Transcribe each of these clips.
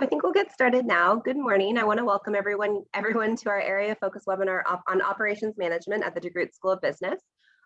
I think we'll get started now. Good morning. I want to welcome everyone to our area focus webinar on operations management at the DeGroote School of Business.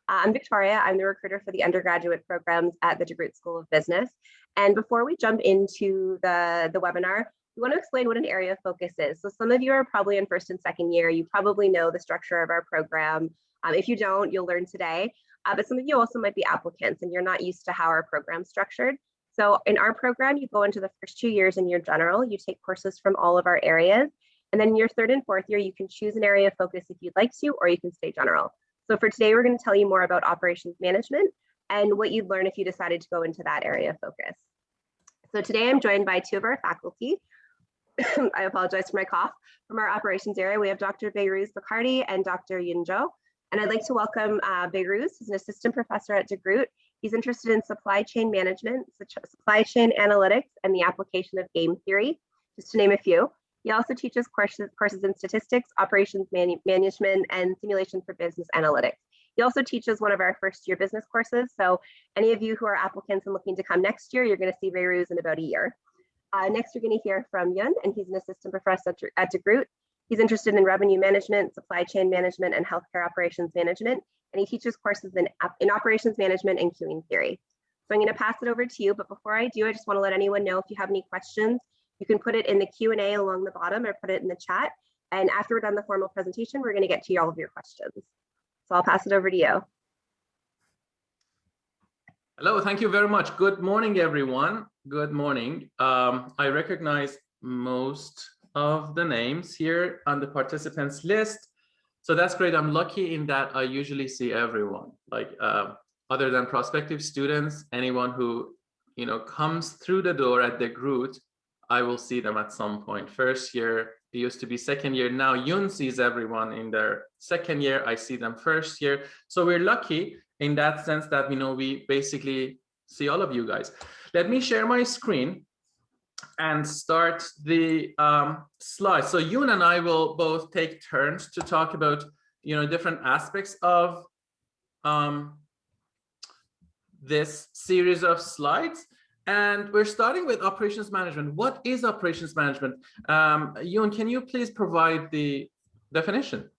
I'm Victoria. I'm the recruiter for the undergraduate programs at the DeGroote School of Business. And before we jump into the webinar, we want to explain what an area of focus is. So some of you are probably in first and second year. You probably know the structure of our program. If you don't, you'll learn today. But some of you also might be applicants and you're not used to how our program's structured. So in our program, you go into the first 2 years in your general, you take courses from all of our areas. And then in your third and fourth year, you can choose an area of focus if you'd like to, or you can stay general. So for today, we're going to tell you more about operations management and what you'd learn if you decided to go into that area of focus. So today I'm joined by two of our faculty. I apologize for my cough. From our operations area, we have Dr. Behrouz Bakhtiari and Dr. Zhou. And I'd like to welcome Behrouz, who's an assistant professor at DeGroote. He's interested in supply chain management, supply chain analytics, and the application of game theory, just to name a few. He also teaches courses in statistics, operations management, and simulation for business analytics. He also teaches one of our first year business courses. So any of you who are applicants and looking to come next year, you're going to see Behrouz in about a year. Next, you're going to hear from Yun, and he's an assistant professor at DeGroote. He's interested in revenue management, supply chain management, and healthcare operations management. And he teaches courses in operations management and queuing theory. So I'm going to pass it over to you. But before I do, I just want to let anyone know if you have any questions, you can put it in the Q&A along the bottom or put it in the chat. And after we're done the formal presentation, we're going to get to all of your questions. So I'll pass it over to you. Hello, thank you very much. Good morning, everyone. Good morning. I recognize most of the names here on the participants list. So that's great. I'm lucky in that I usually see everyone, like other than prospective students, anyone who comes through the door at DeGroote, I will see them at some point. First year, it used to be second year. Now Yun sees everyone in their second year. I see them first year. So we're lucky in that sense that we basically see all of you guys. Let me share my screen and start the slides. So Yun and I will both take turns to talk about different aspects of this series of slides. And we're starting with operations management. What is operations management? Yun, can you please provide the definition?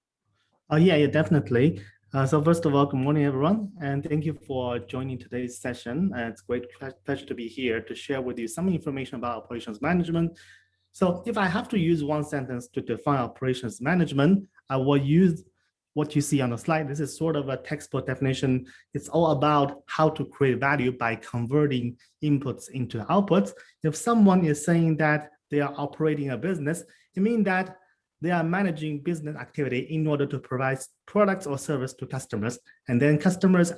Yeah, definitely. So first of all, good morning, everyone, and thank you for joining today's session. It's a great pleasure to be here to share with you some information about operations management. So if I have to use one sentence to define operations management, I will use what you see on the slide. This is sort of a textbook definition. It's all about how to create value by converting inputs into outputs. If someone is saying that they are operating a business, it means that they are managing business activity in order to provide products or service to customers. And then customers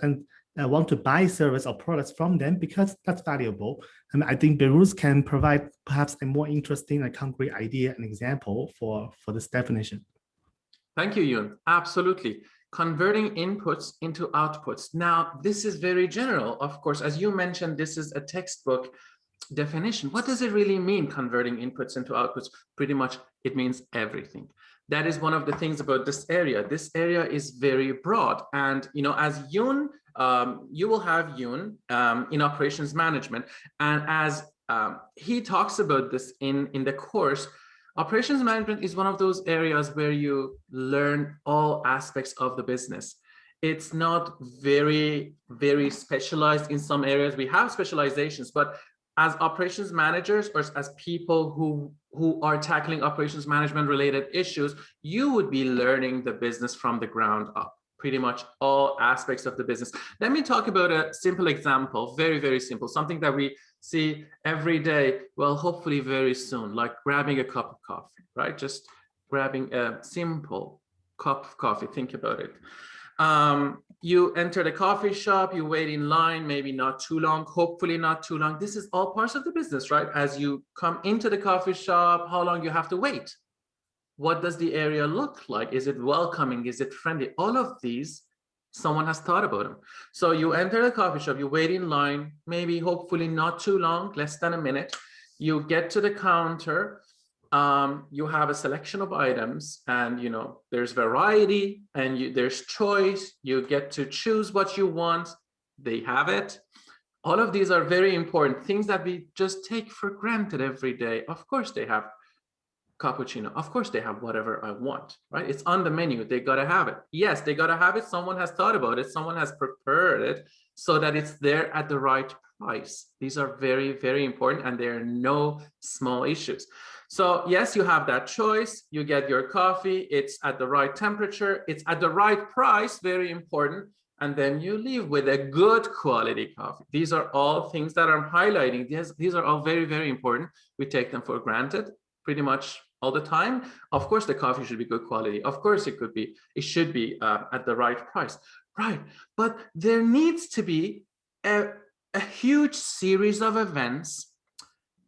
want to buy service or products from them because that's valuable. And I think Behrouz can provide perhaps a more interesting and concrete idea and example for this definition. Thank you, Yun. Absolutely. Converting inputs into outputs. Now, this is very general. Of course, as you mentioned, this is a textbook definition. What does it really mean, converting inputs into outputs? Pretty much it means everything. That is one of the things about this area. This area is very broad. And as Yun, you will have Yun in operations management. And as he talks about this in the course, operations management is one of those areas where you learn all aspects of the business. It's not very, very specialized in some areas. We have specializations, but as operations managers or as people who are tackling operations management related issues, you would be learning the business from the ground up, pretty much all aspects of the business. Let me talk about a simple example, very, very simple, something that we see every day, well, hopefully very soon, like grabbing a cup of coffee, right? Just grabbing a simple cup of coffee, think about it. You enter the coffee shop, you wait in line, maybe not too long, hopefully not too long. This is all parts of the business, right? As you come into the coffee shop, how long you have to wait? What does the area look like? Is it welcoming? Is it friendly? All of these, someone has thought about them. So you enter the coffee shop, you wait in line, maybe hopefully not too long, less than a minute. You get to the counter. You have a selection of items and there's variety and there's choice. You get to choose what you want. They have it. All of these are very important things that we just take for granted every day. Of course, they have cappuccino. Of course, they have whatever I want, right? It's on the menu. They got to have it. Yes, they got to have it. Someone has thought about it. Someone has prepared it so that it's there at the right price. These are very, very important, and there are no small issues. So yes, you have that choice. You get your coffee. It's at the right temperature. It's at the right price. Very important. And then you leave with a good quality coffee. These are all things that I'm highlighting. These are all very, very important. We take them for granted pretty much all the time. Of course, the coffee should be good quality. Of course, it should be at the right price, right? But there needs to be a huge series of events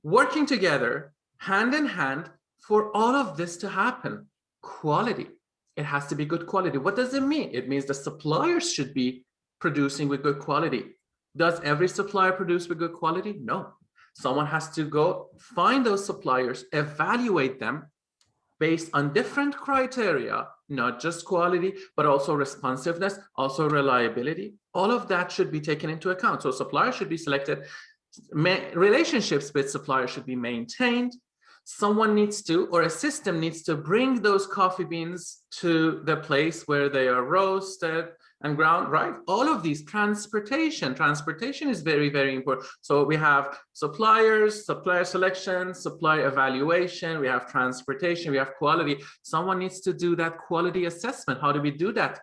working together, hand in hand, for all of this to happen. Quality. It has to be good quality. What does it mean? It means the suppliers should be producing with good quality. Does every supplier produce with good quality? No. Someone has to go find those suppliers, evaluate them based on different criteria, not just quality, but also responsiveness, also reliability. All of that should be taken into account. So suppliers should be selected. Relationships with suppliers should be maintained. Someone needs to, or a system needs to, bring those coffee beans to the place where they are roasted and ground, right? All of these, transportation is very, very important. So we have suppliers, supplier selection, supply evaluation, we have transportation, we have quality. Someone needs to do that quality assessment. How do we do that?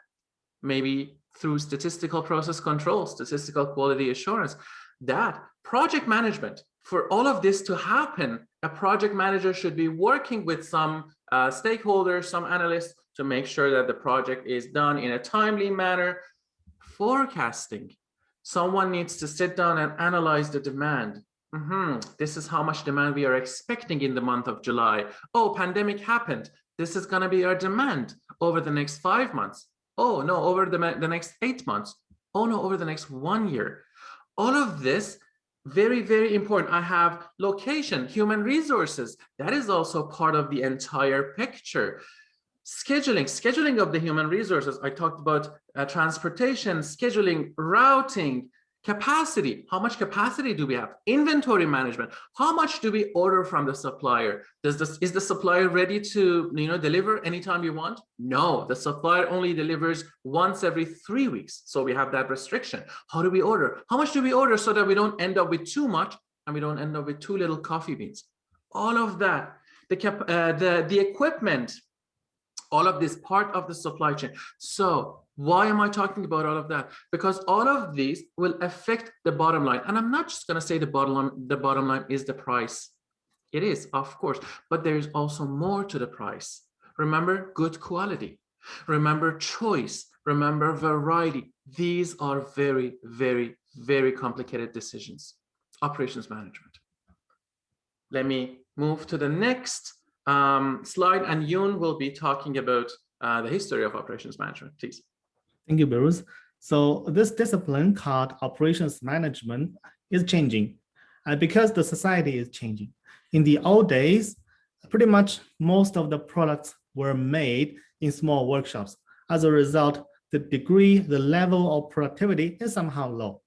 Maybe through statistical process control, statistical quality assurance. That project management, for all of this to happen, a project manager should be working with some stakeholders, some analysts, to make sure that the project is done in a timely manner. Forecasting. Someone needs to sit down and analyze the demand. This is how much demand we are expecting in the month of July. Oh, pandemic happened. This is going to be our demand over the next 5 months. Oh, no, over the next 8 months. Oh, no, over the next 1 year. All of this, very, very important. I have location, human resources. That is also part of the entire picture. Scheduling of the human resources. I talked about transportation, scheduling, routing, capacity. How much capacity do we have? Inventory management. How much do we order from the supplier? Is the supplier ready to deliver anytime you want? No, the supplier only delivers once every 3 weeks. So we have that restriction. How do we order? How much do we order so that we don't end up with too much and we don't end up with too little coffee beans? All of that. The equipment, all of this part of the supply chain. So why am I talking about all of that? Because all of these will affect the bottom line. And I'm not just going to say the bottom line is the price. It is, of course, but there's also more to the price. Remember good quality. Remember choice. Remember variety. These are very, very, very complicated decisions. Operations management. Let me move to the next slide, and Yoon will be talking about the history of operations management, please. Thank you, Behrouz. So this discipline called operations management is changing because the society is changing. In the old days, pretty much most of the products were made in small workshops. As a result, the level of productivity is somehow low.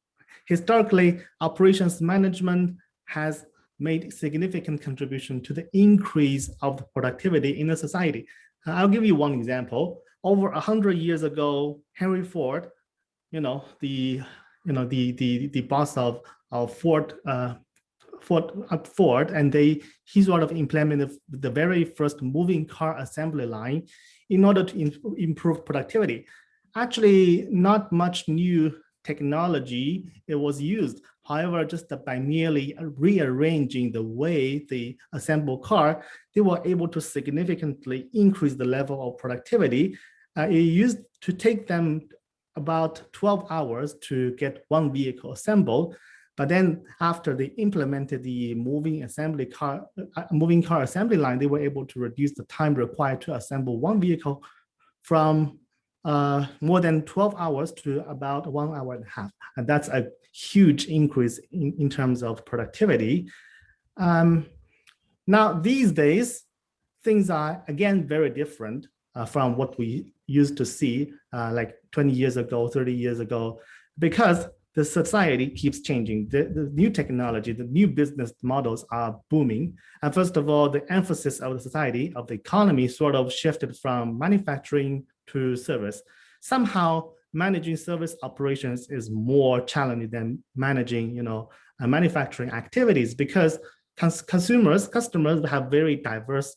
Historically, operations management has made significant contribution to the increase of the productivity in the society. I'll give you one example. Over 100 years ago, Henry Ford, the boss of Ford, and he sort of implemented the very first moving car assembly line in order to improve productivity. Actually, not much new technology it was used. However, just by merely rearranging the way they assemble car, they were able to significantly increase the level of productivity. It used to take them about 12 hours to get one vehicle assembled. But then after they implemented the moving car assembly line, they were able to reduce the time required to assemble one vehicle from more than 12 hours to about 1 hour and a half. And that's a huge increase in terms of productivity. Now, these days, things are, again, very different from what we used to see like 20 years ago, 30 years ago, because the society keeps changing. The new technology, the new business models are booming. And first of all, the emphasis of the society, of the economy sort of shifted from manufacturing to service. Somehow managing service operations is more challenging than managing, manufacturing activities, because customers have very diverse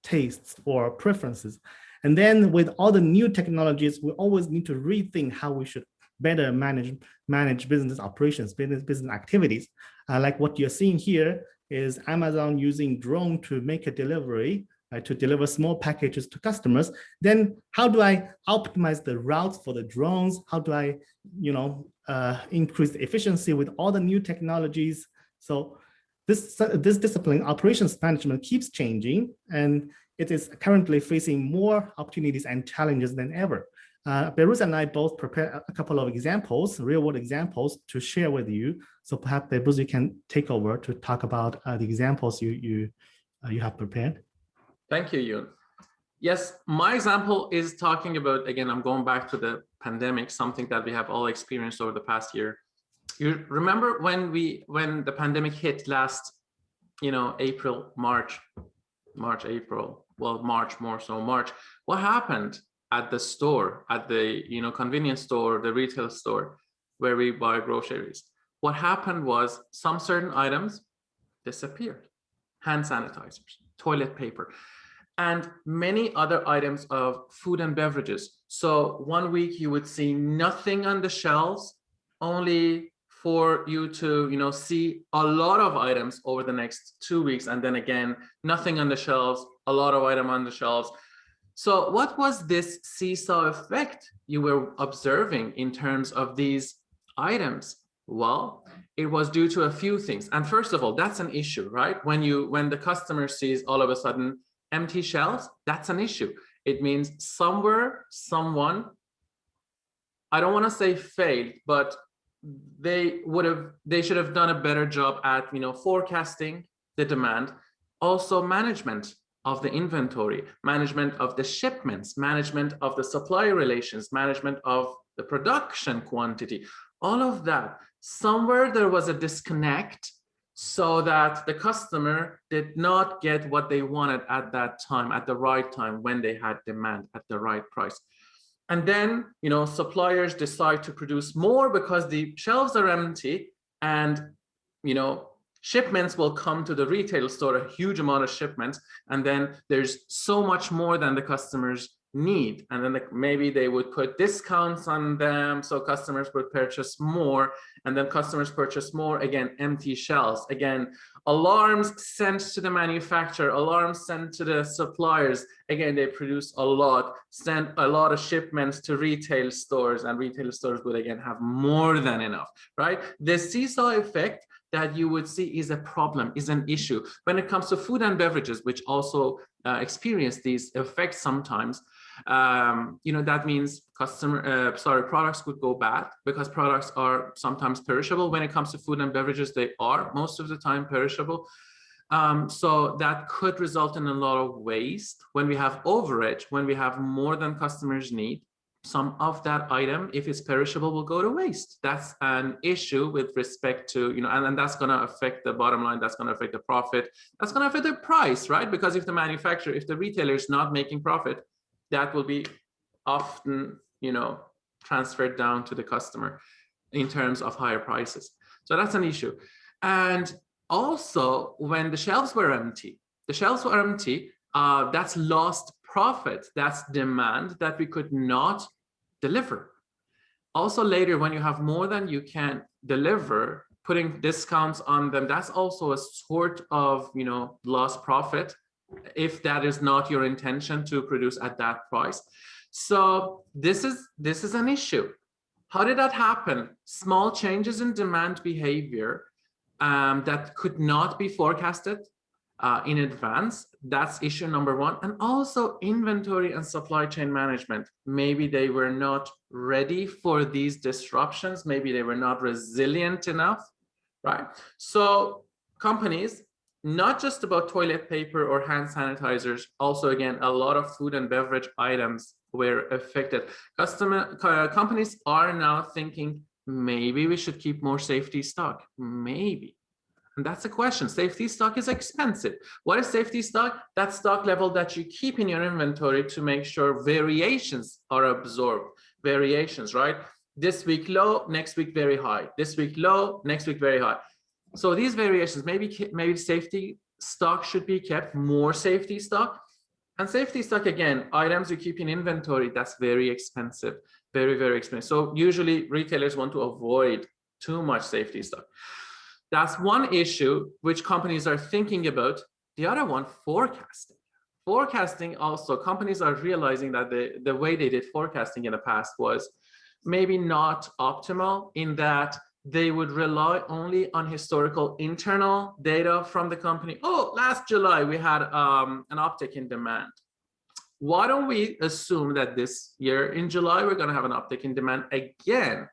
tastes or preferences. And then with all the new technologies, we always need to rethink how we should better manage business operations, business activities. Like what you're seeing here is Amazon using drone to make a delivery, to deliver small packages to customers. Then how do I optimize the routes for the drones? How do I, increase the efficiency with all the new technologies? So this discipline, operations management, keeps changing, and it is currently facing more opportunities and challenges than ever. Behrouz and I both prepared a couple of examples, real-world examples, to share with you. So perhaps Behrouz, you can take over to talk about the examples you have prepared. Thank you, Yoon. Yes, my example is talking about, again, I'm going back to the pandemic, something that we have all experienced over the past year. You remember when the pandemic hit last, April, March, April, well, March more so, March. What happened at the store, at the convenience store, the retail store where we buy groceries? What happened was some certain items disappeared. Hand sanitizers, toilet paper, and many other items of food and beverages. So one week you would see nothing on the shelves, only for you to see a lot of items over the next 2 weeks, and then again nothing on the shelves, a lot of item on the shelves. So what was this seesaw effect you were observing in terms of these items? Well, it was due to a few things. And first of all, that's an issue, right? When the customer sees all of a sudden empty shelves, that's an issue. It means somewhere, someone, I don't want to say failed, but they should have done a better job at forecasting the demand, also management of the inventory, management of the shipments, management of the supply relations, management of the production quantity, all of that. Somewhere there was a disconnect, so that the customer did not get what they wanted at that time, at the right time, when they had demand at the right price. And then, suppliers decide to produce more because the shelves are empty, and, shipments will come to the retail store, a huge amount of shipments, and then there's so much more than the customers need. And then maybe they would put discounts on them, so customers would purchase more, and then customers purchase more, again, empty shelves, again, alarms sent to the manufacturer, alarms sent to the suppliers, again, they produce a lot, send a lot of shipments to retail stores, and retail stores would again have more than enough, right? The seesaw effect that you would see is a problem, is an issue. When it comes to food and beverages, which also experience these effects sometimes, that means products could go bad, because products are sometimes perishable. When it comes to food and beverages, they are most of the time perishable. So that could result in a lot of waste. When we have overage, when we have more than customers need, some of that item, if it's perishable, will go to waste. That's an issue with respect to, and that's going to affect the bottom line. That's going to affect the profit. That's going to affect the price, right? Because if the retailer is not making profit, that will be often, transferred down to the customer in terms of higher prices. So that's an issue. And also, when the shelves were empty, that's lost profit. That's demand that we could not deliver. Also later, when you have more than you can deliver, putting discounts on them, that's also a sort of, lost profit, if that is not your intention to produce at that price. So this is an issue. How did that happen? Small changes in demand behavior that could not be forecasted in advance. That's issue number one. And also inventory and supply chain management. Maybe they were not ready for these disruptions. Maybe they were not resilient enough, right? So companies, not just about toilet paper or hand sanitizers, also again, a lot of food and beverage items were affected. Companies are now thinking Maybe we should keep more safety stock. Maybe. And that's the question. Safety stock is expensive. What is safety stock? That stock level that you keep in your inventory to make sure variations are absorbed. Variations, right? This week low, next week very high. This week low, next week very high. So these variations, maybe safety stock should be kept, more safety stock. And safety stock, again, items you keep in inventory, that's very expensive, very, very expensive. So usually retailers want to avoid too much safety stock. That's one issue which companies are thinking about. The other one, forecasting. Forecasting also, companies are realizing that the way they did forecasting in the past was maybe not optimal, in that they would rely only on historical internal data from the company. Oh, last July we had an uptick in demand. Why don't we assume that this year in July we're going to have an uptick in demand again?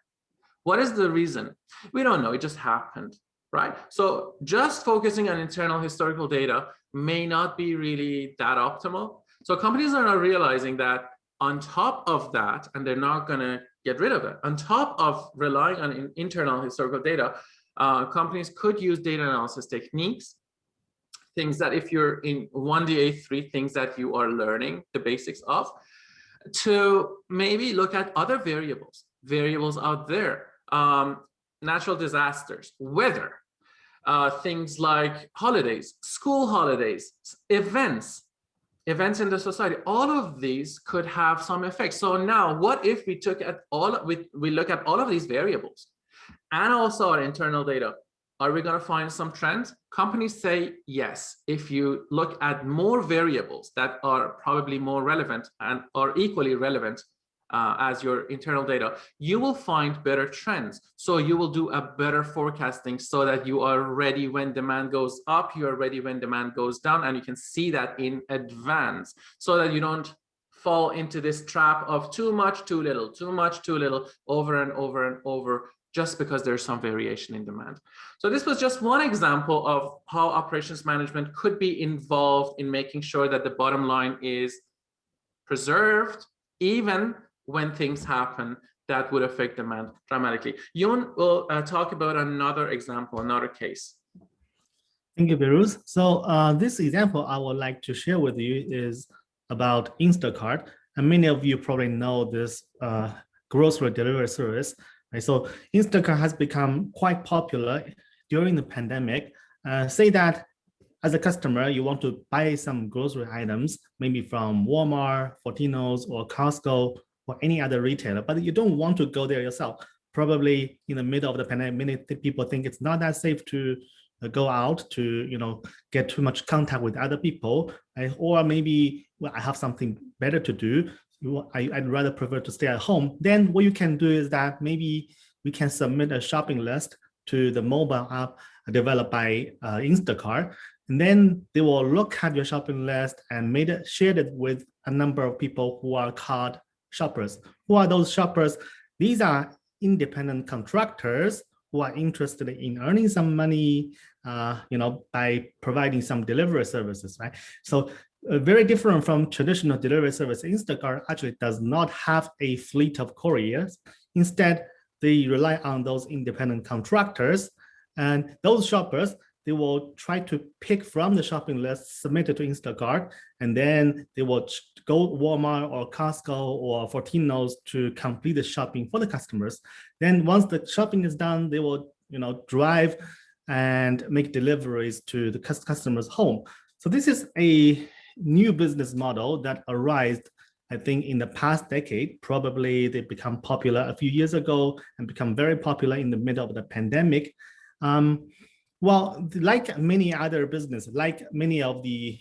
What is the reason? We don't know. It just happened, right? So just focusing on internal historical data may not be really that optimal. So companies are now realizing that on top of that, and they're not going to get rid of it, on top of relying on internal historical data, companies could use data analysis techniques, things that if you're in 1DA3, things that you are learning the basics of, to maybe look at other variables out there, natural disasters, weather, things like holidays, school holidays, events in the society. All of these could have some effect. So now what if we look at all of these variables and also our internal data? Are we going to find some trends? Companies say yes. If you look at more variables that are probably more relevant and are equally relevant as your internal data, you will find better trends. So you will do a better forecasting so that you are ready when demand goes up, you are ready when demand goes down, and you can see that in advance so that you don't fall into this trap of too much, too little, too much, too little, over and over and over, just because there's some variation in demand. So this was just one example of how operations management could be involved in making sure that the bottom line is preserved, even when things happen that would affect demand dramatically. Yoon will talk about another example, another case. Thank you, Behrouz. So this example I would like to share with you is about Instacart. And many of you probably know this grocery delivery service. Right? So Instacart has become quite popular during the pandemic. Say that as a customer, you want to buy some grocery items, maybe from Walmart, Fortino's, or Costco, or any other retailer, but you don't want to go there yourself. Probably in the middle of the pandemic, many people think it's not that safe to go out to get too much contact with other people, right? Or maybe, well, I have something better to do. I'd rather prefer to stay at home. Then what you can do is that maybe we can submit a shopping list to the mobile app developed by Instacart. And then they will look at your shopping list and share it with a number of people who are called shoppers. Who are those shoppers? These are independent contractors who are interested in earning some money, by providing some delivery services, right? So very different from traditional delivery service. Instacart actually does not have a fleet of couriers. Instead, they rely on those independent contractors, and those shoppers, they will try to pick from the shopping list submitted to Instacart, and then they will go Walmart or Costco or Fortino's to complete the shopping for the customers. Then once the shopping is done, they will drive and make deliveries to the customer's home. So this is a new business model that arose, I think, in the past decade. Probably they become popular a few years ago and become very popular in the middle of the pandemic. Well, like many other businesses, like many of the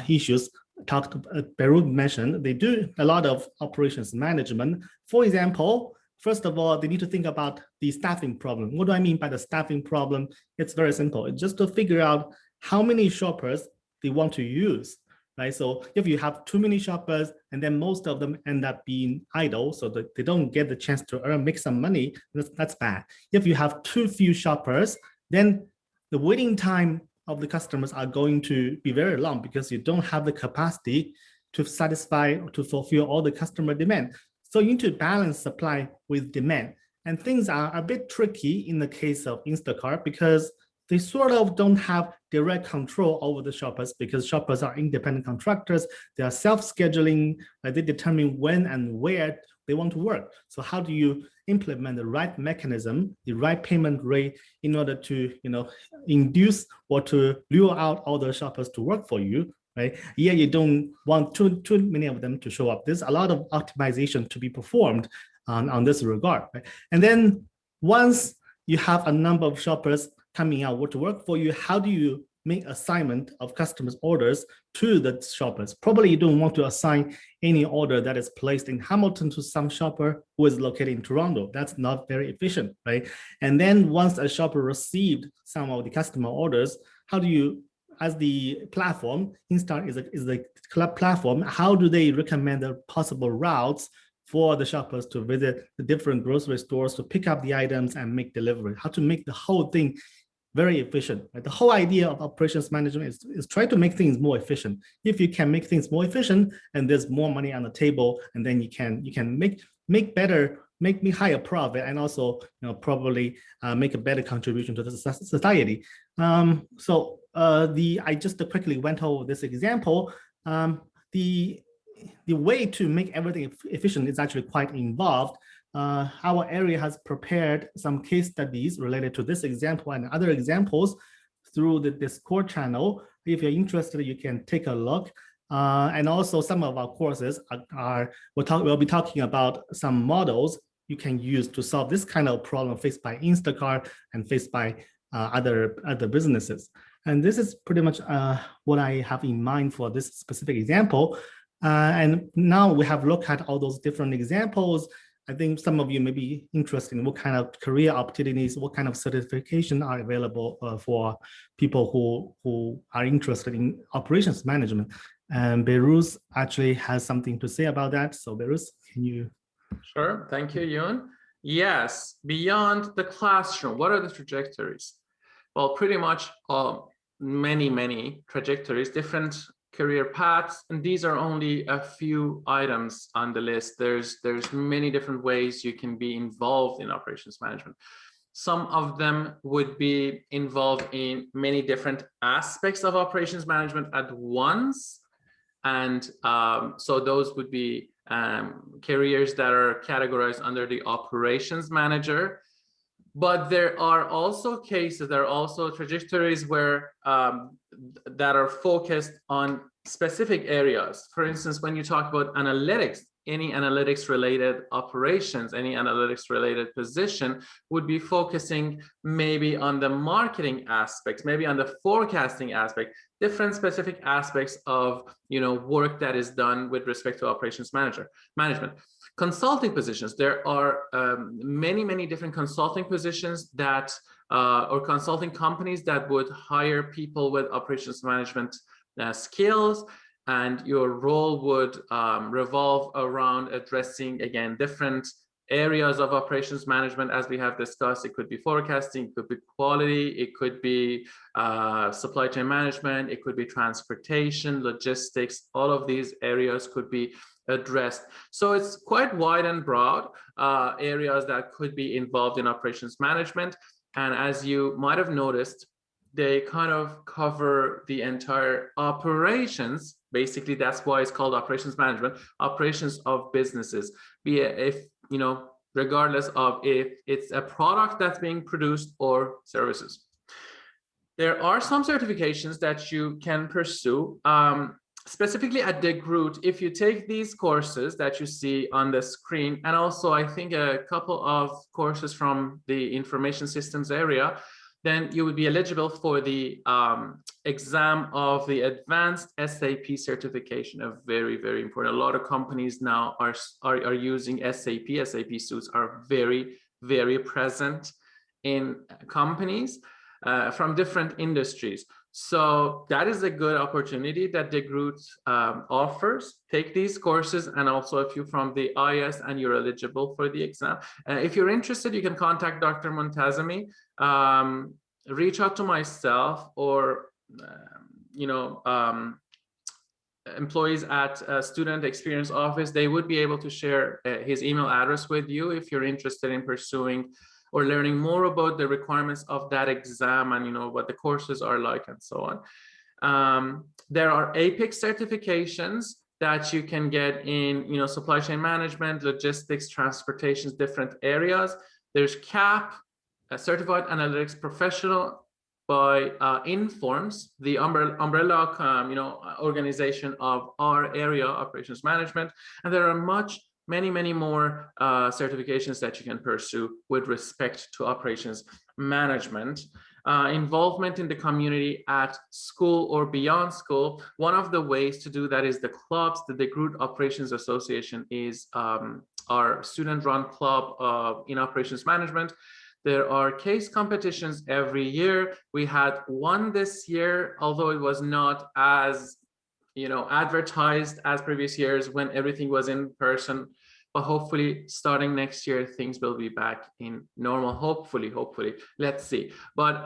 issues Behrouz mentioned, they do a lot of operations management. For example, first of all, they need to think about the staffing problem. What do I mean by the staffing problem? It's very simple. It's just to figure out how many shoppers they want to use, right? So if you have too many shoppers and then most of them end up being idle, so that they don't get the chance to make some money, that's bad. If you have too few shoppers, then the waiting time of the customers are going to be very long because you don't have the capacity to satisfy or to fulfill all the customer demand. So you need to balance supply with demand. And things are a bit tricky in the case of Instacart because they sort of don't have direct control over the shoppers because shoppers are independent contractors. They are self-scheduling. They determine when and where they want to work. So how do you implement the right mechanism, the right payment rate in order to, induce or to lure out all the shoppers to work for you, right? Yeah, you don't want too many of them to show up. There's a lot of optimization to be performed on this regard, right? And then once you have a number of shoppers coming out to work for you, how do you make assignment of customers' orders to the shoppers? Probably you don't want to assign any order that is placed in Hamilton to some shopper who is located in Toronto. That's not very efficient, right? And then once a shopper received some of the customer orders, how do you, as the platform, Instacart is the club platform, how do they recommend the possible routes for the shoppers to visit the different grocery stores to pick up the items and make delivery? How to make the whole thing very efficient, right? The whole idea of operations management is try to make things more efficient. If you can make things more efficient and there's more money on the table, and then you can make higher profit and also probably make a better contribution to the society. I just quickly went over this example. The way to make everything efficient is actually quite involved. Our area has prepared some case studies related to this example and other examples through the Discord channel. If you're interested, you can take a look. And also some of our courses we'll be talking about some models you can use to solve this kind of problem faced by Instacart and faced by other businesses. And this is pretty much what I have in mind for this specific example. And now we have looked at all those different examples. I think some of you may be interested in what kind of career opportunities, what kind of certification are available for people who are interested in operations management. And Behrouz actually has something to say about that. So Behrouz, can you? Sure, thank you, Yoon. Yes, beyond the classroom, what are the trajectories? Well, pretty much many trajectories, different career paths, and these are only a few items on the list. There's many different ways you can be involved in operations management. Some of them would be involved in many different aspects of operations management at once, and so those would be careers that are categorized under the operations manager. But there are also cases, there are also trajectories where that are focused on specific areas. For instance, when you talk about analytics, any analytics related operations, any analytics related position would be focusing maybe on the marketing aspects, maybe on the forecasting aspect, different specific aspects of work that is done with respect to operations management. Consulting positions, there are many different consulting positions that or consulting companies that would hire people with operations management skills, and your role would revolve around addressing, again, different areas of operations management. As we have discussed, it could be forecasting, it could be quality, it could be supply chain management, it could be transportation, logistics. All of these areas could be addressed. So it's quite wide and broad areas that could be involved in operations management. And as you might have noticed, they kind of cover the entire operations. Basically, that's why it's called operations management, operations of businesses. Be it if, regardless of if it's a product that's being produced or services. There are some certifications that you can pursue. Specifically at DeGroote, if you take these courses that you see on the screen, and also I think a couple of courses from the information systems area, then you would be eligible for the exam of the advanced SAP certification, a very important. A lot of companies now are using SAP. SAP suites are very present in companies from different industries. So that is a good opportunity that DeGroote offers. Take these courses, and also if you're from the IS and you're eligible for the exam. If you're interested, you can contact Dr. Montazami, reach out to myself, or employees at Student Experience office, they would be able to share his email address with you if you're interested in pursuing or learning more about the requirements of that exam and what the courses are like and so on. There are APIC certifications that you can get in supply chain management, logistics, transportations, different areas. There's CAP, a Certified Analytics Professional by Informs, the umbrella organization of our area, operations management. And there are many more certifications that you can pursue with respect to operations management. Involvement in the community at school or beyond school. One of the ways to do that is the clubs. The DeGroote Operations Association is our student-run club in operations management. There are case competitions every year. We had one this year, although it was not as advertised as previous years when everything was in person. But hopefully starting next year, things will be back in normal. Hopefully, let's see. But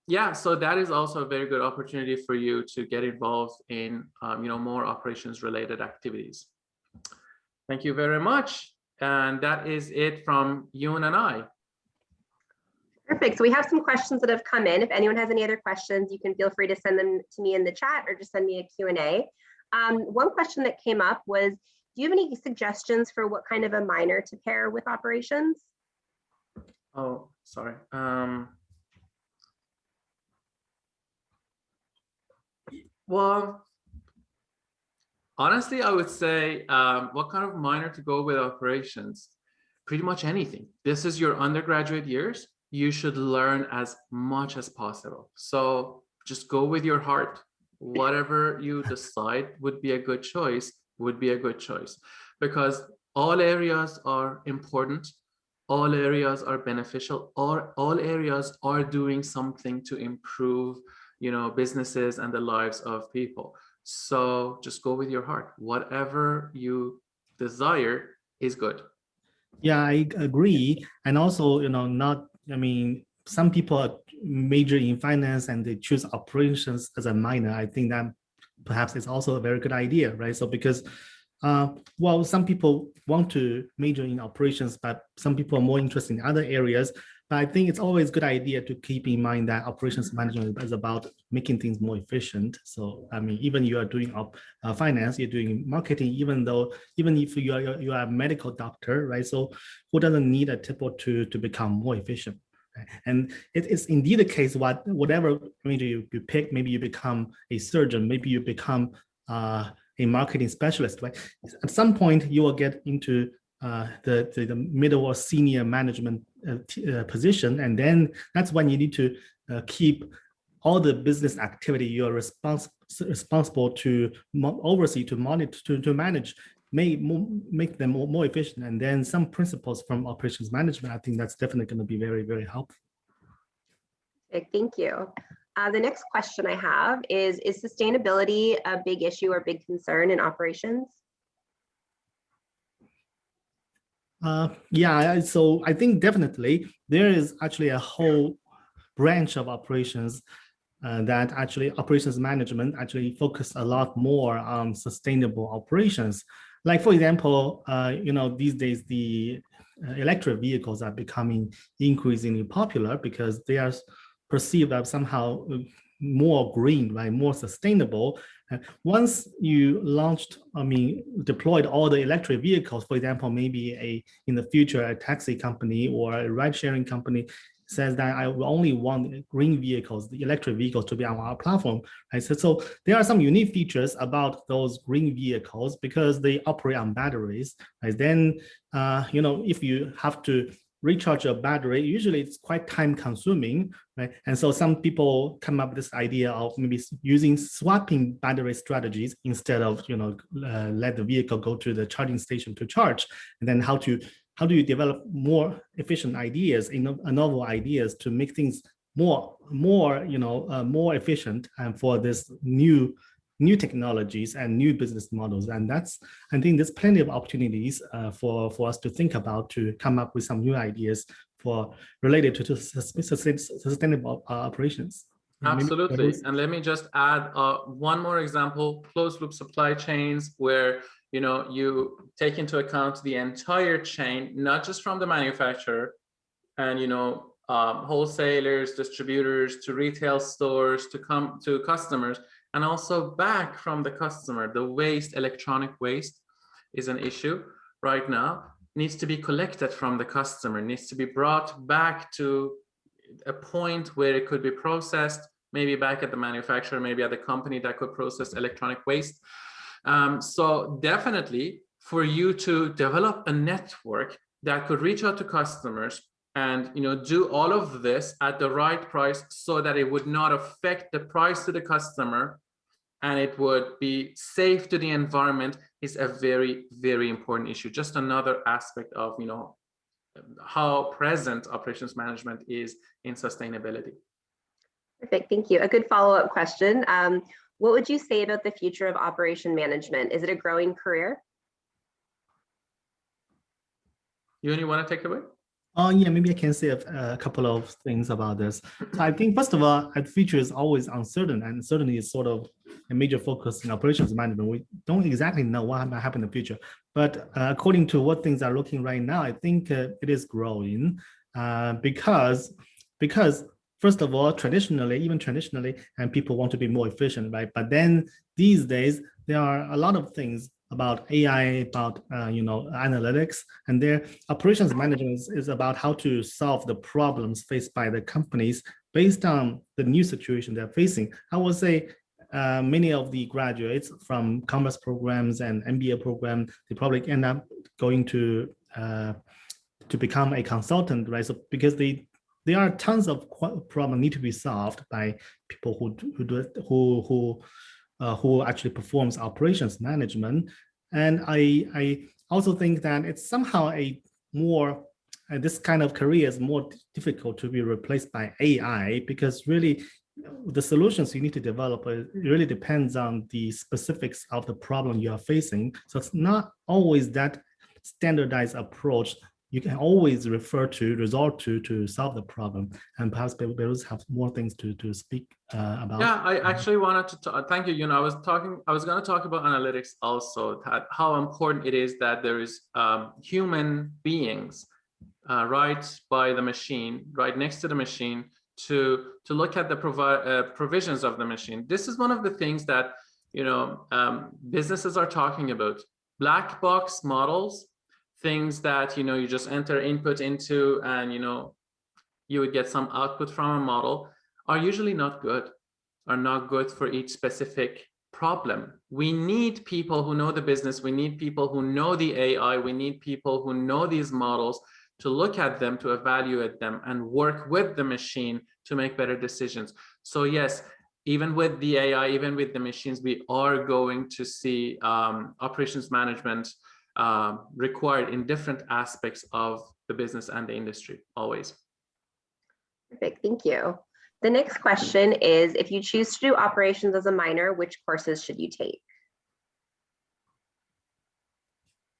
yeah, so that is also a very good opportunity for you to get involved in more operations related activities. Thank you very much. And that is it from Yoon and I. Perfect. So we have some questions that have come in. If anyone has any other questions, you can feel free to send them to me in the chat or just send me a Q&A. One question that came up was, do you have any suggestions for what kind of a minor to pair with operations? Oh, sorry. Well, honestly, I would say what kind of minor to go with operations? Pretty much anything. This is your undergraduate years. You should learn as much as possible. So just go with your heart. Whatever you decide would be a good choice, because all areas are important, all areas are beneficial, all areas are doing something to improve businesses and the lives of people. So just go with your heart. Whatever you desire is good. Yeah, I agree. And also, some people are major in finance and they choose operations as a minor. I think that perhaps it's also a very good idea, right? So because, well, some people want to major in operations, but some people are more interested in other areas. But I think it's always a good idea to keep in mind that operations management is about making things more efficient. So, I mean, even you are doing finance, you're doing marketing, even if you are a medical doctor, right? So who doesn't need a tip or two to become more efficient? And it is indeed the case, whatever major you pick, maybe you become a surgeon, maybe you become a marketing specialist, right? At some point, you will get into the middle or senior management position, and then that's when you need to keep all the business activity you are responsible to oversee, to monitor, to manage, make them more efficient. And then some principles from operations management, I think that's definitely going to be very, very helpful. Okay, thank you. The next question I have is sustainability a big issue or big concern in operations? Yeah, so I think definitely there is actually a whole branch of operations that actually operations management actually focus a lot more on sustainable operations. Like, for example, these days the electric vehicles are becoming increasingly popular because they are perceived as somehow more green, right, more sustainable. Once you deployed all the electric vehicles, for example, maybe in the future, a taxi company or a ride-sharing company says that I will only want green vehicles, the electric vehicles, to be on our platform. Right? So there are some unique features about those green vehicles because they operate on batteries. Right? Then, if you have to recharge a battery, usually it's quite time consuming, right? And so some people come up with this idea of maybe using swapping battery strategies instead of, let the vehicle go to the charging station to charge. And then how do you develop more efficient ideas, novel ideas to make things more efficient and for this new technologies and new business models. And I think there's plenty of opportunities for us to think about, to come up with some new ideas related to sustainable operations. Absolutely. And let me just add one more example, closed loop supply chains, where you take into account the entire chain, not just from the manufacturer and wholesalers, distributors, to retail stores, to come to customers, and also back from the customer. The waste, electronic waste, is an issue right now. Needs to be collected from the customer, needs to be brought back to a point where it could be processed, maybe back at the manufacturer, maybe at the company that could process electronic waste. So definitely for you to develop a network that could reach out to customers and do all of this at the right price so that it would not affect the price to the customer and it would be safe to the environment is a very, very important issue. Just another aspect of how present operations management is in sustainability. Perfect, thank you. A good follow-up question. What would you say about the future of operation management? Is it a growing career? You want to take it away? Yeah, maybe I can say a couple of things about this. So I think, first of all, the future is always uncertain, and certainly is sort of a major focus in operations management. We don't exactly know what might happen in the future, but according to what things are looking right now, I think it is growing because first of all, even traditionally, and people want to be more efficient, right? But then these days, there are a lot of things about AI, about analytics, and their operations management is about how to solve the problems faced by the companies based on the new situation they're facing. I would say many of the graduates from commerce programs and MBA program, they probably end up going to become a consultant, right? So because there are tons of problems need to be solved by people who actually performs operations management. And I also think that it's somehow this kind of career is more difficult to be replaced by AI, because really the solutions you need to develop really depends on the specifics of the problem you are facing. So it's not always that standardized approach you can always resort to solve the problem. And perhaps Behrouz have more things to speak about. Yeah, I actually wanted to thank you. I was going to talk about analytics also, how important it is that there is human beings right by the machine, right next to the machine, to look at the provisions of the machine. This is one of the things that businesses are talking about. Black box models, things that you just enter input into and you would get some output from a model, are usually not good for each specific problem. We need people who know the business, we need people who know the AI, we need people who know these models to look at them, to evaluate them, and work with the machine to make better decisions. So yes, even with the AI, even with the machines, we are going to see operations management required in different aspects of the business and the industry, always. Perfect, thank you. The next question is, if you choose to do operations as a minor, which courses should you take?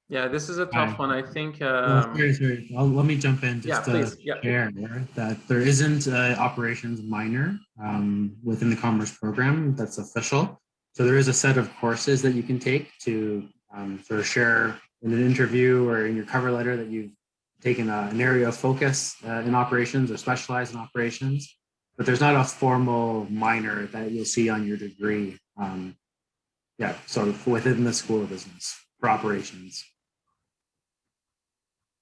Yeah, this is a tough one. I think. Sorry. Let me jump in just to share that there isn't an operations minor within the commerce program that's official. So there is a set of courses that you can take to sort of share in an interview or in your cover letter that you've taken an area of focus in operations or specialize in operations. But there's not a formal minor that you'll see on your degree. So within the School of Business for operations.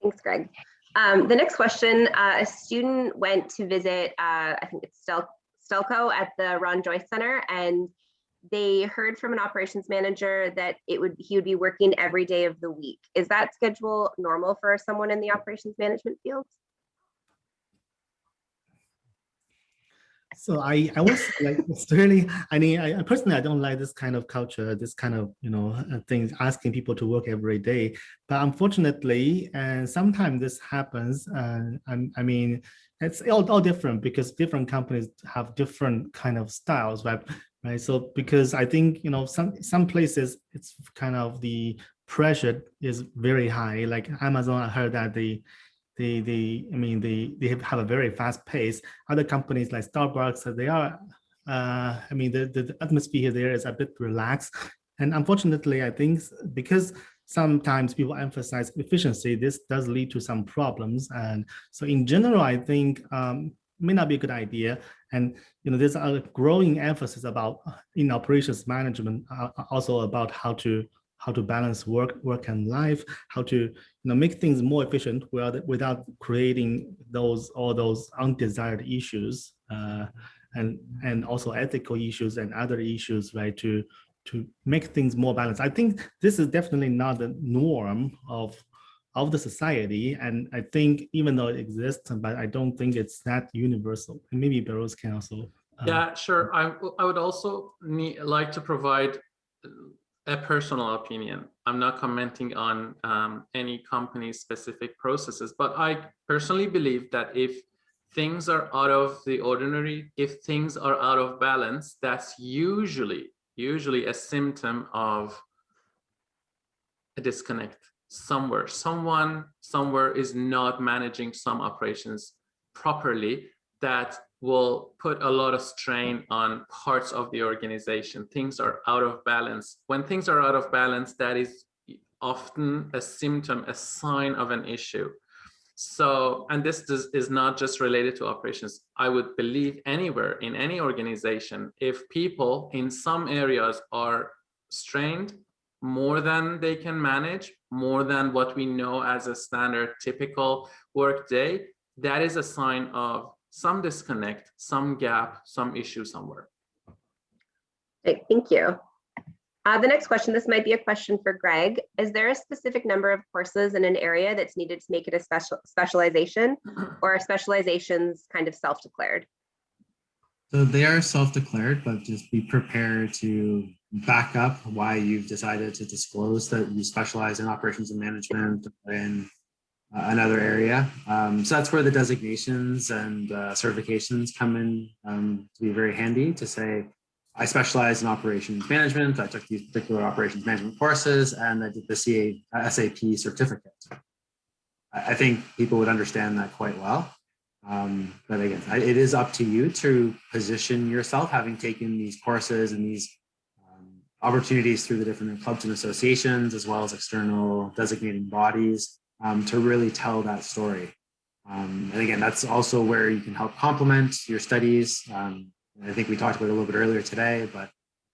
Thanks, Greg. The next question, a student went to visit, I think it's Stelco at the Ron Joyce Center, and they heard from an operations manager that he would be working every day of the week. Is that schedule normal for someone in the operations management field? So I was like, it's really, I personally, I don't like this kind of culture, this kind of, things, asking people to work every day. But unfortunately, and sometimes this happens, it's all different because different companies have different kind of styles, right? So because I think, some places it's kind of the pressure is very high. Like Amazon, I heard that they have a very fast pace. Other companies like Starbucks, they are I mean, the atmosphere there is a bit relaxed. And unfortunately, I think because sometimes people emphasize efficiency, this does lead to some problems. And so in general, I think may not be a good idea. And there's a growing emphasis about in operations management, also about how to balance work and life, how to make things more efficient without creating all those undesired issues, and also ethical issues and other issues, right? To make things more balanced. I think this is definitely not the norm of the society, and I think even though it exists, but I don't think it's that universal. And maybe Behrouz can also. Yeah, sure. I would also like to provide a personal opinion. I'm not commenting on any company's specific processes, but I personally believe that if things are out of the ordinary, if things are out of balance, that's usually a symptom of a disconnect somewhere. Someone somewhere is not managing some operations properly. That will put a lot of strain on parts of the organization. Things are out of balance. When things are out of balance, that is often a symptom, a sign of an issue. So, and this is not just related to operations. I would believe anywhere in any organization, if people in some areas are strained more than they can manage, more than what we know as a standard typical work day, that is a sign of some disconnect, some gap, some issue somewhere. Great, thank you. The next question, this might be a question for Greg. Is there a specific number of courses in an area that's needed to make it a specialization, or are specializations kind of self-declared? So they are self-declared, but just be prepared to back up why you've decided to disclose that you specialize in operations and management in another area. So that's where the designations and certifications come in to be very handy, to say, I specialize in operations management. I took these particular operations management courses, and I did the SAP certificate. I think people would understand that quite well. But again, it is up to you to position yourself, having taken these courses and these opportunities through the different clubs and associations, as well as external designating bodies, to really tell that story. And again, that's also where you can help complement your studies. I think we talked about it a little bit earlier today, but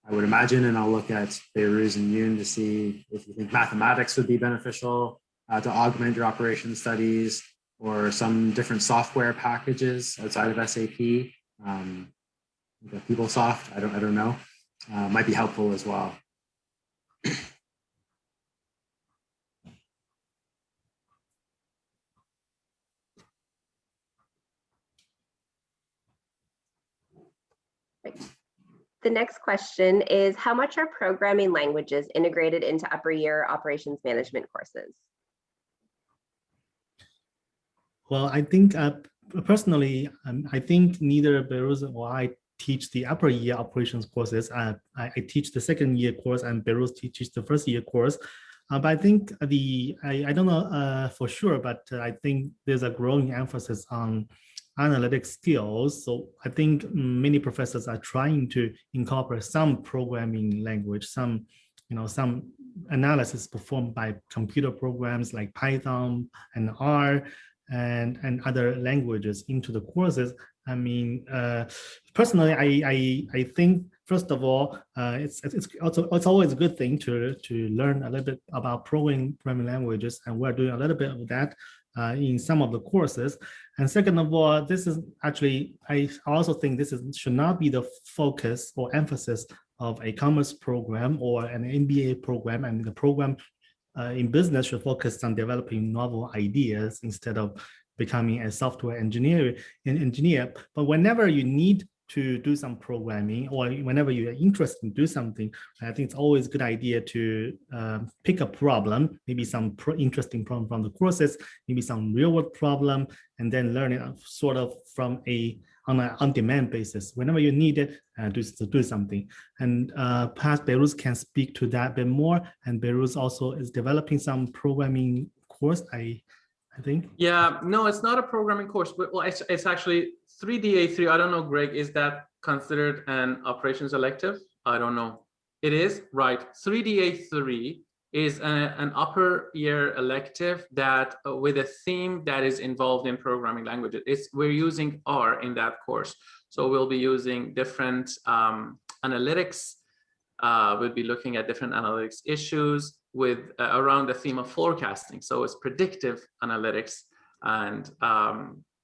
I would imagine, and I'll look at Behrouz and Yoon to see if you think mathematics would be beneficial to augment your operations studies, or some different software packages outside of SAP, PeopleSoft, I don't know, might be helpful as well. The next question is, how much are programming languages integrated into upper year operations management courses? Well, I think personally, I think neither Behrouz or I teach the upper year operations courses. I teach the second year course, and Behrouz teaches the first year course. But I think I don't know for sure, but I think there's a growing emphasis on analytic skills. So I think many professors are trying to incorporate some programming language, some analysis performed by computer programs like Python and R and other languages into the courses. I mean, personally, I think first of all, it's always a good thing to learn a little bit about programming languages, and we're doing a little bit of that in some of the courses. And second of all, this is actually, I also think this should not be the focus or emphasis of a commerce program or an MBA program. And the program in business should focus on developing novel ideas instead of becoming a software engineer. But whenever you need to do some programming, or whenever you're interested in do something, I think it's always a good idea to pick a problem, maybe some interesting problem from the courses, maybe some real world problem, and then learn it sort of from on an on-demand basis. Whenever you need it, to do something. And perhaps Behrouz can speak to that a bit more. And Behrouz also is developing some programming course, I think. Yeah, no, it's not a programming course, but well, it's actually 3DA3. I don't know, Greg, is that considered an operations elective? I don't know. It is, right. 3DA3 is an upper year elective that with a theme that is involved in programming languages. We're using R in that course. So we'll be using different analytics. We'll be looking at different analytics issues with around the theme of forecasting. So it's predictive analytics. And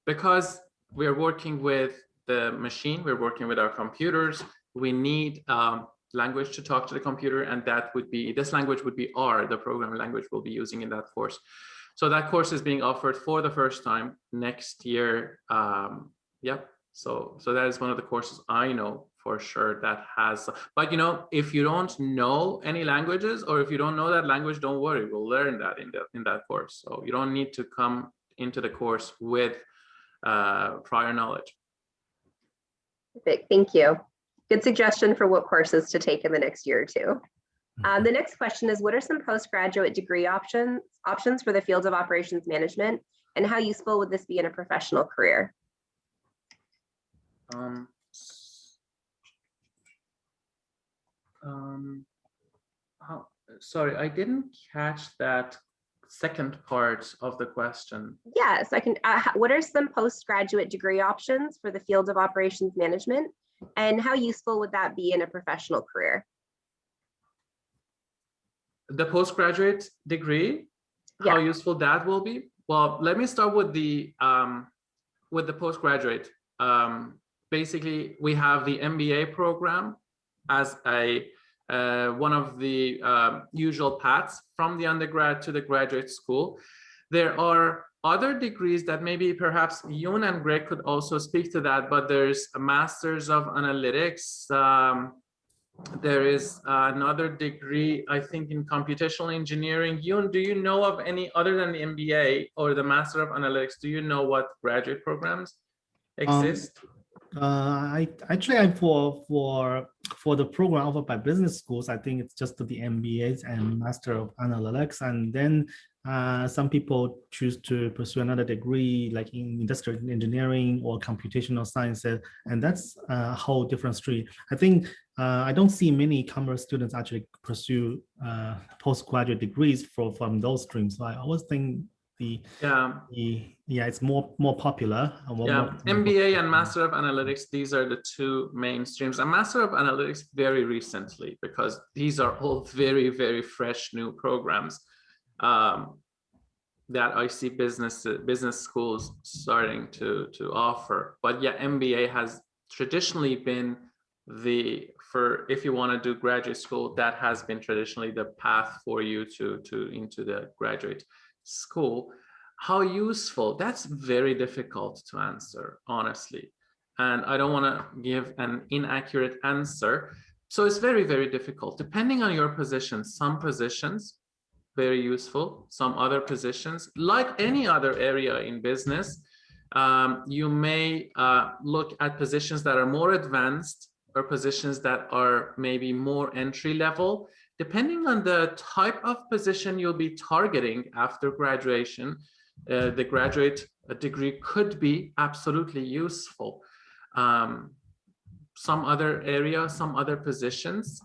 because we're working with the machine, we're working with our computers, we need language to talk to the computer, and that would be, this language would be R, the programming language we'll be using in that course. So that course is being offered for the first time next year. Yep. So that is one of the courses I know for sure that has, but you know, if you don't know any languages, or if you don't know that language, don't worry, we'll learn that in that course. So you don't need to come into the course with prior knowledge. Perfect, thank you. Good suggestion for what courses to take in the next year or two. The next question is, what are some postgraduate degree options for the field of operations management, and how useful would this be in a professional career? Sorry, I didn't catch that second part of the question. Yes, I can. What are some postgraduate degree options for the field of operations management, and how useful would that be in a professional career? The postgraduate degree, Yeah. how useful that will be? Well, let me start with the postgraduate. Basically, we have the MBA program as a one of the usual paths from the undergrad to the graduate school. There are other degrees that maybe perhaps Yoon and Greg could also speak to that, but there's a Master's of Analytics. There is another degree, I think, in computational engineering. Yoon, do you know of any other than the MBA or the Master of Analytics? Do you know what graduate programs exist? For the program offered by business schools, I think it's just the MBAs and Master of Analytics, and then some people choose to pursue another degree like in industrial engineering or computational sciences, and that's a whole different street. I think I don't see many commerce students actually pursue postgraduate degrees from those streams. So I always think it's more popular. MBA and Master of Analytics, these are the two main streams. And Master of Analytics very recently, because these are all very, very fresh new programs that I see business schools starting to offer. But yeah, MBA has traditionally been if you want to do graduate school, that has been traditionally the path for you into the graduate school. How useful? That's very difficult to answer, honestly. And I don't want to give an inaccurate answer. So it's very, very difficult. Depending on your position, some positions, very useful. Some other positions, like any other area in business, you may look at positions that are more advanced or positions that are maybe more entry level. Depending on the type of position you'll be targeting after graduation, the graduate degree could be absolutely useful. Some other areas, some other positions,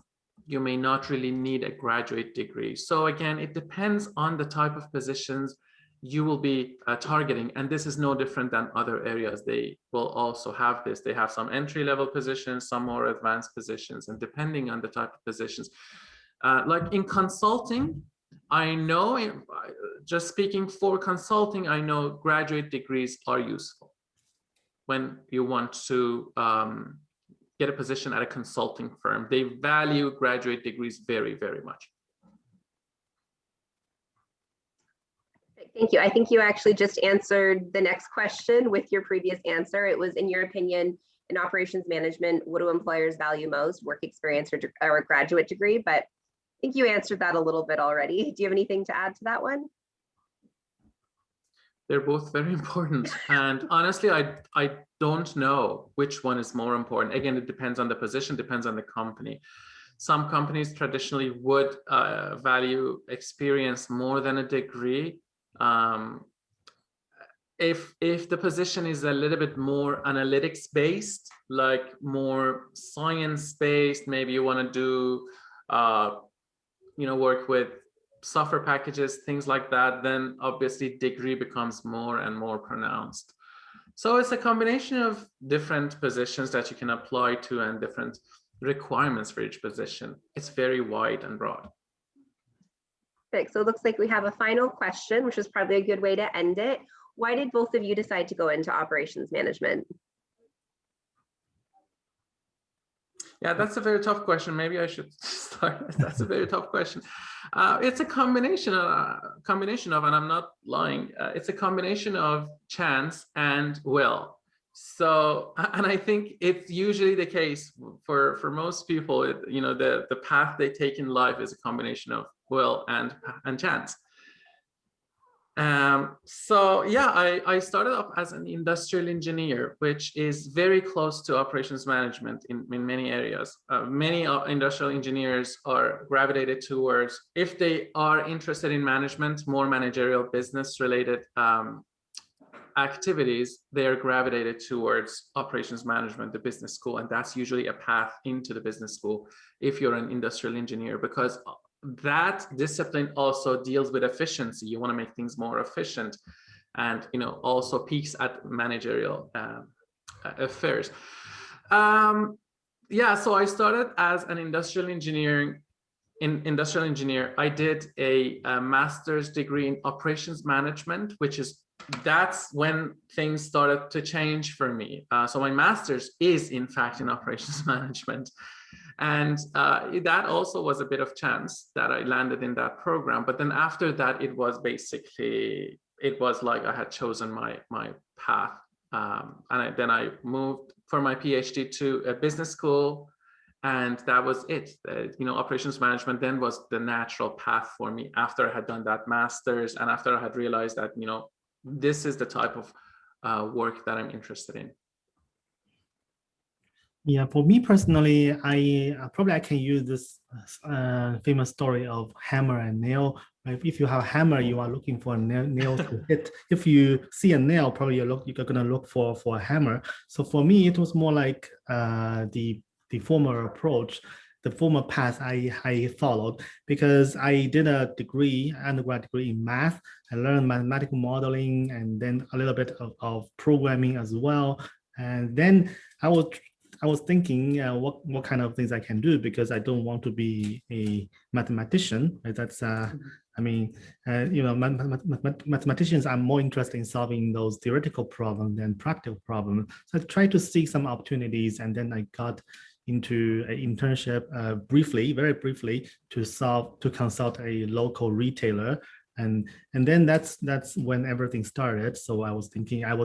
you may not really need a graduate degree. So again, it depends on the type of positions you will be targeting. And this is no different than other areas. They will also have this. They have some entry-level positions, some more advanced positions, and depending on the type of positions. Like in consulting, I know, just speaking for consulting, I know graduate degrees are useful when you want to get a position at a consulting firm. They value graduate degrees very, very much. Thank you. I think you actually just answered the next question with your previous answer. It was, in your opinion, in operations management, what do employers value most, work experience or a graduate degree? But I think you answered that a little bit already. Do you have anything to add to that one? They're both very important. And honestly, I don't know which one is more important. Again, it depends on the position, depends on the company. Some companies traditionally would value experience more than a degree. if the position is a little bit more analytics based, like more science based, maybe you want to do work with software packages, things like that, then obviously degree becomes more and more pronounced. So it's a combination of different positions that you can apply to and different requirements for each position. It's very wide and broad. Perfect. So it looks like we have a final question, which is probably a good way to end it. Why did both of you decide to go into operations management? Yeah, that's a very tough question. Maybe I should start. That's a very tough question. It's a combination of, and I'm not lying, it's a combination of chance and will. So, and I think it's usually the case for most people, the path they take in life is a combination of will and chance. So yeah, I started off as an industrial engineer, which is very close to operations management in many areas. Many industrial engineers are gravitated towards, if they are interested in management, more managerial business related activities, they are gravitated towards operations management, the business school. And that's usually a path into the business school if you're an industrial engineer, because that discipline also deals with efficiency. You want to make things more efficient, and also peaks at managerial affairs. Yeah, so I started as an industrial engineer. I did a master's degree in operations management, that's when things started to change for me. So my master's is in fact in operations management. And that also was a bit of chance that I landed in that program. But then after that, it was like I had chosen my path. And then I moved for my PhD to a business school. And that was it. Operations management then was the natural path for me after I had done that master's and after I had realized that, this is the type of work that I'm interested in. Yeah, for me personally, I can use this famous story of hammer and nail. If you have a hammer, you are looking for a nail to hit. If you see a nail, probably you're going to look for a hammer. So for me, it was more like the former approach, the former path I followed, because I did a undergrad degree in math. I learned mathematical modeling and then a little bit of programming as well. And then I was thinking what kind of things I can do, because I don't want to be a mathematician. That's mathematicians are more interested in solving those theoretical problems than practical problems. So I tried to seek some opportunities, and then I got into an internship very briefly to consult a local retailer. And then that's when everything started. So I was thinking, I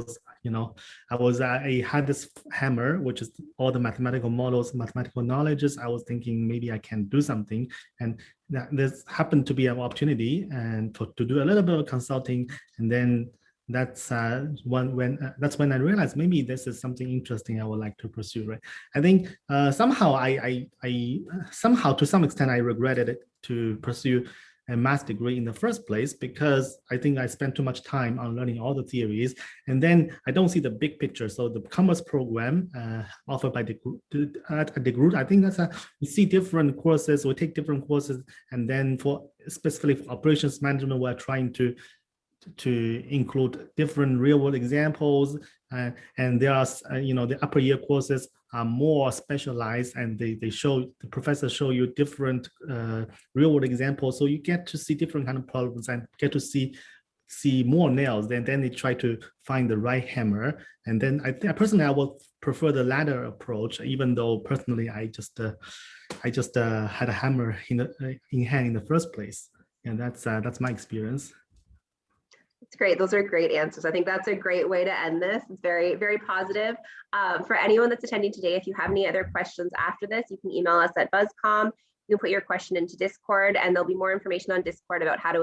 had this hammer, which is all the mathematical models, mathematical knowledges. I was thinking maybe I can do something, and this happened to be an opportunity and to do a little bit of consulting. And then that's when I realized maybe this is something interesting I would like to pursue. Right? I think somehow I to some extent I regretted it to pursue a master's degree in the first place, because I think I spent too much time on learning all the theories, and then I don't see the big picture. So the commerce program offered by DeGroote, I think we see different courses, we take different courses, and then specifically for operations management, we're trying to include different real world examples, and there are the upper year courses are more specialized, and the professors show you different real world examples, so you get to see different kind of problems and get to see more nails. Then they try to find the right hammer. And then I personally would prefer the latter approach, even though personally I just had a hammer in hand in the first place. And that's my experience. It's great. Those are great answers. I think that's a great way to end this. It's very, very positive. For anyone that's attending today, if you have any other questions after this, you can email us at BuzzCom. You can put your question into Discord, and there'll be more information on Discord about how to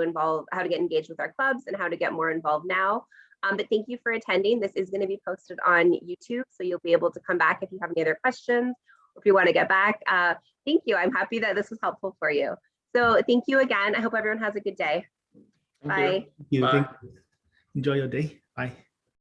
get engaged with our clubs and how to get more involved now. But thank you for attending. This is going to be posted on YouTube, so you'll be able to come back if you have any other questions, or if you want to get back. Thank you. I'm happy that this was helpful for you. So thank you again. I hope everyone has a good day. Bye. Thank you. Enjoy your day. Bye.